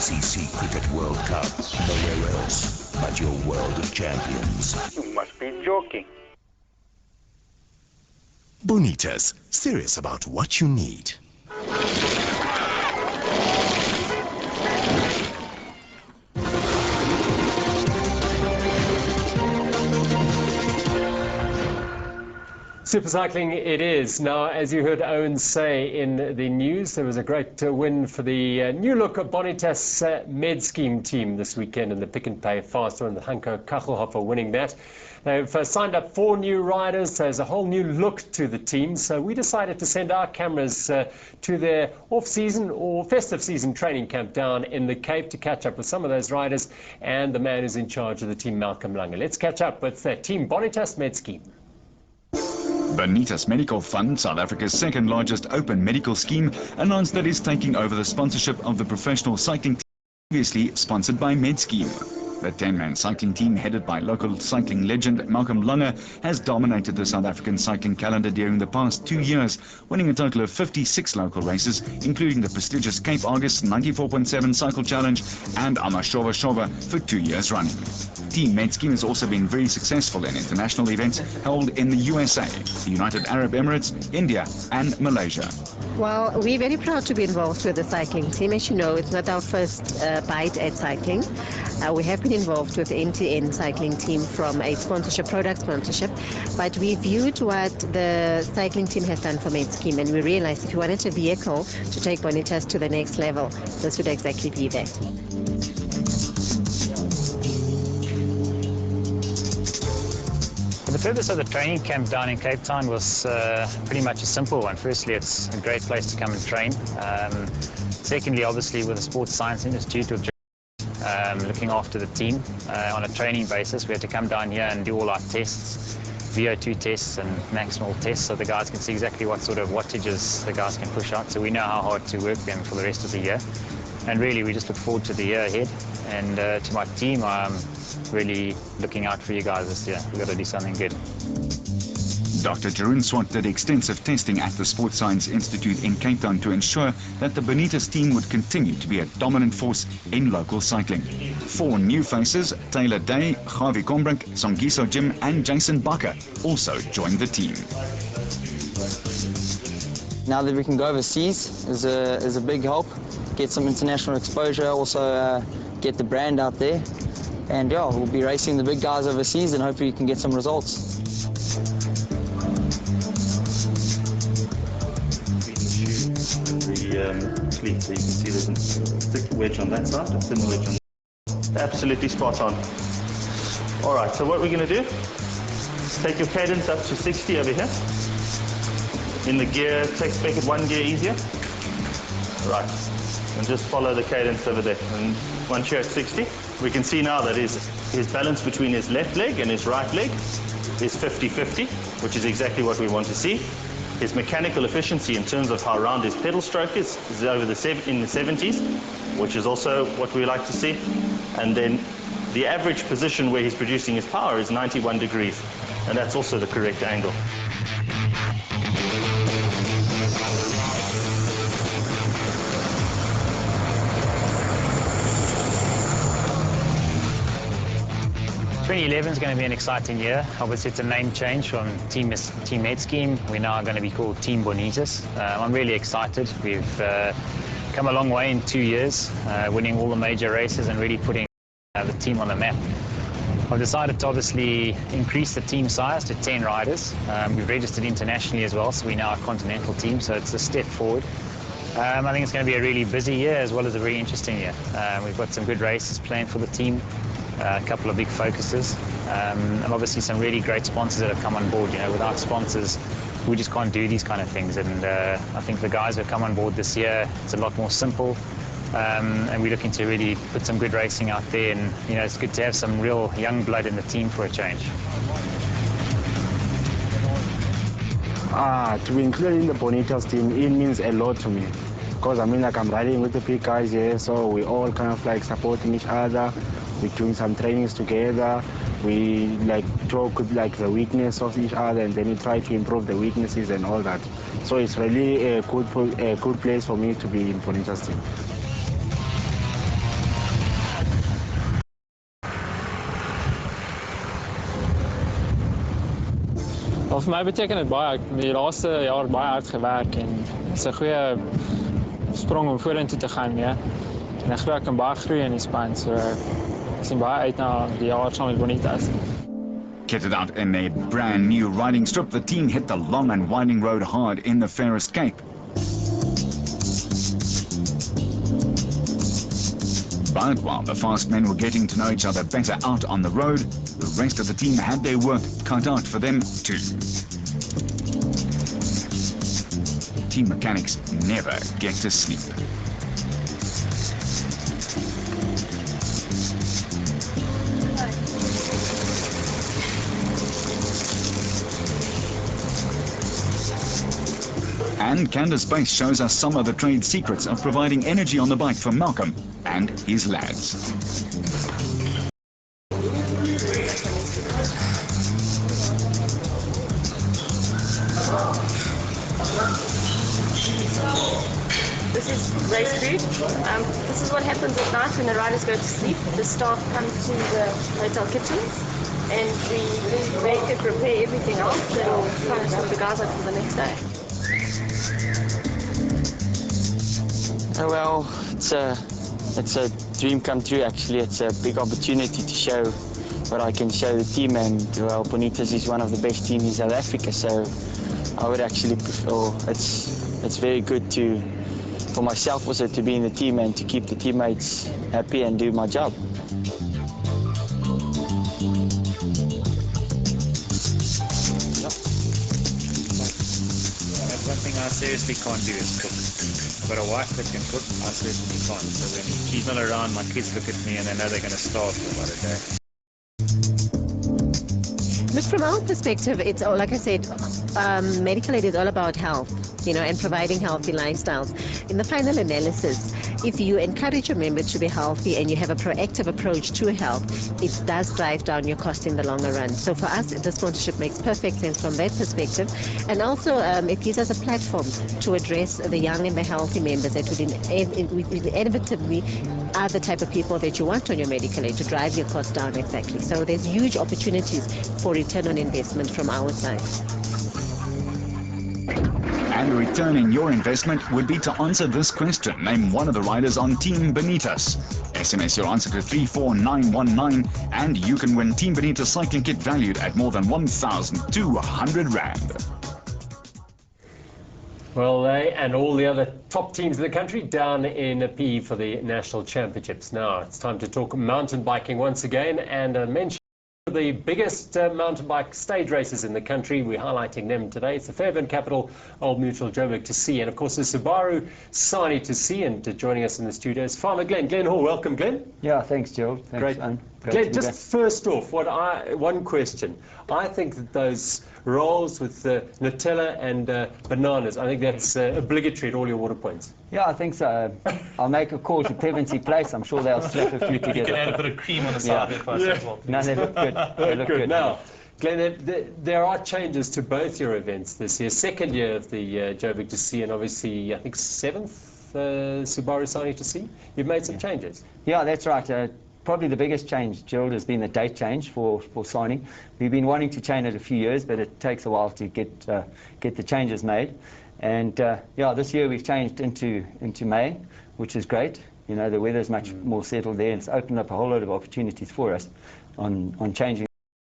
ICC Cricket World Cup. Nowhere else but your world of champions. You must be joking. Bonitas, serious about what you need. SuperCycling it is. Now, as you heard Owen say in the news, there was a great win for the new look of Bonitas med scheme team this weekend in the Pick and Pay Faster, and the Hanko Kachelhofer winning that. They've signed up 4 new riders. There's a whole new look to the team. So we decided to send our cameras to their off-season or festive season training camp down in the Cape to catch up with some of those riders and the man who's in charge of the team, Malcolm Lange. Let's catch up with Team Bonitas med scheme. Bonitas Medical Fund, South Africa's second largest open medical scheme, announced that it's taking over the sponsorship of the professional cycling team previously sponsored by MedScheme. The 10-man cycling team, headed by local cycling legend Malcolm Lange, has dominated the South African cycling calendar during the past 2 years, winning a total of 56 local races, including the prestigious Cape Argus 94.7 Cycle Challenge and Amashova Shova for 2 years running. Team MedScheme has also been very successful in international events held in the USA, the United Arab Emirates, India and Malaysia. Well, we're very proud to be involved with the cycling team. As you know, it's not our first bite at cycling. We have been involved with the end-to-end cycling team from a product sponsorship, but we viewed what the cycling team has done for MedScheme, and we realized if we wanted a vehicle to take Bonitas to the next level, this would exactly be that. The purpose of the training camp down in Cape Town was pretty much a simple one. Firstly, it's a great place to come and train. Secondly, obviously, with the Sports Science Institute, looking after the team on a training basis, we had to come down here and do all our tests, VO2 tests and maximal tests, so the guys can see exactly what sort of wattages the guys can push out, so we know how hard to work them for the rest of the year. And really, we just look forward to the year ahead. And to my team, I'm really looking out for you guys this year. We've got to do something good. Dr. Jeroen Swart did extensive testing at the Sports Science Institute in Cape Town to ensure that the Bonitas team would continue to be a dominant force in local cycling. 4 new faces, Taylor Day, Javi Kombrink, Songiso Jim and Jason Bakker, also joined the team. Now that we can go overseas is a big help. Get some international exposure, also get the brand out there. And yeah, we'll be racing the big guys overseas and hopefully we can get some results. Cleat, so you can see there's a thick wedge on that side, a thin wedge on that. Absolutely spot on. All right, so what we're going to do, take your cadence up to 60 over here. In the gear, make it 1 gear easier. Right, and just follow the cadence over there. And once you're at 60, we can see now that his balance between his left leg and his right leg is 50-50, which is exactly what we want to see. His mechanical efficiency in terms of how round his pedal stroke is over in the 70s, which is also what we like to see. And then the average position where he's producing his power is 91 degrees, and that's also the correct angle. '11 is going to be an exciting year. Obviously, it's a name change from Team MedScheme. We're now going to be called Team Bonitas. I'm really excited. We've come a long way in 2 years, winning all the major races and really putting the team on the map. I've decided to obviously increase the team size to 10 riders. We've registered internationally as well, so we're now a continental team, so it's a step forward. I think it's going to be a really busy year as well as a very interesting year. We've got some good races planned for the team. A couple of big focuses, and obviously some really great sponsors that have come on board. You know, without sponsors, we just can't do these kind of things. And I think the guys who have come on board this year, it's a lot more simple, and we're looking to really put some good racing out there. And you know, it's good to have some real young blood in the team for a change. To be included in the Bonitas team, it means a lot to me. Because I mean, like, I'm riding with the big guys here, so we all kind of like supporting each other. We're doing some trainings together. We like talk with like the weakness of each other, and then we try to improve the weaknesses and all that. So it's really a good place for me to be in Bonitas team. Wel, vir my beteken dit baie. Ek het die laaste jaar baie hard gewerk en dit is 'n goeie sprong om vorentoe te gaan, ja. En ek glo ek kan baie groei in die span, so ek sien baie uit na die jaar saam met Bonitas. Kitted out in a brand new riding strip, the team hit the long and winding road hard in the fairest Cape. But while the fast men were getting to know each other better out on the road, the rest of the team had their work cut out for them too. Team mechanics never get to sleep. And Candace Bass shows us some of the trade secrets of providing energy on the bike for Malcolm and his lads. This is race food. This is what happens at night when the riders go to sleep. The staff come to the hotel kitchens and we make and prepare everything else that will furnish the guys up for the next day. Oh, well, it's a dream come true actually. It's a big opportunity to show what I can show the team, and well, Bonitas is one of the best teams in South Africa, so I would actually prefer, it's very good for myself also to be in the team and to keep the teammates happy and do my job. One thing I seriously can't do is cook. I've got a wife that can cook, I certainly can't. So when she's not around, my kids look at me and they know they're going to starve for about a day. Look, from our perspective, it's all, like I said, medical aid is all about health, you know, and providing healthy lifestyles. In the final analysis, if you encourage your members to be healthy and you have a proactive approach to health, it does drive down your cost in the longer run. So for us, the sponsorship makes perfect sense from that perspective. And also, it gives us a platform to address the young and the healthy members that would inevitably are the type of people that you want on your medical aid to drive your costs down exactly. So there's huge opportunities for return on investment from our side. And returning your investment would be to answer this question. Name one of the riders on Team Bonitas. SMS your answer to 34919 and you can win Team Bonitas cycling kit valued at more than 1,200 Rand. Well, they and all the other top teams in the country down in PE for the national championships. Now it's time to talk mountain biking once again and mention the biggest mountain bike stage races in the country. We're highlighting them today. It's the Fairbairn capital, Old Mutual, Joburg to see, and of course the Subaru Sani to see. And joining us in the studio is Farmer Glenn. Glenn Hall, welcome, Glenn. Yeah, thanks, Joe. Thanks, Great. Glenn, just first off, one question. I think that those rolls with Nutella and bananas, I think that's obligatory at all your water points. Yeah, I think so. I'll make a call to Pevensey Place. I'm sure they'll slap a few together. You can add a bit of cream on the side there for us as well. No, they look good. They look good. Now, Glenn, there are changes to both your events this year. Second year of the Joburg to see, and obviously, I think, seventh Subaru Sani to see. You've made some changes. Yeah, that's right. Probably the biggest change, Gerald, has been the date change for signing. We've been wanting to change it a few years, but it takes a while to get the changes made. And yeah, this year we've changed into May, which is great. You know, the weather's much more settled there, and it's opened up a whole lot of opportunities for us on changing.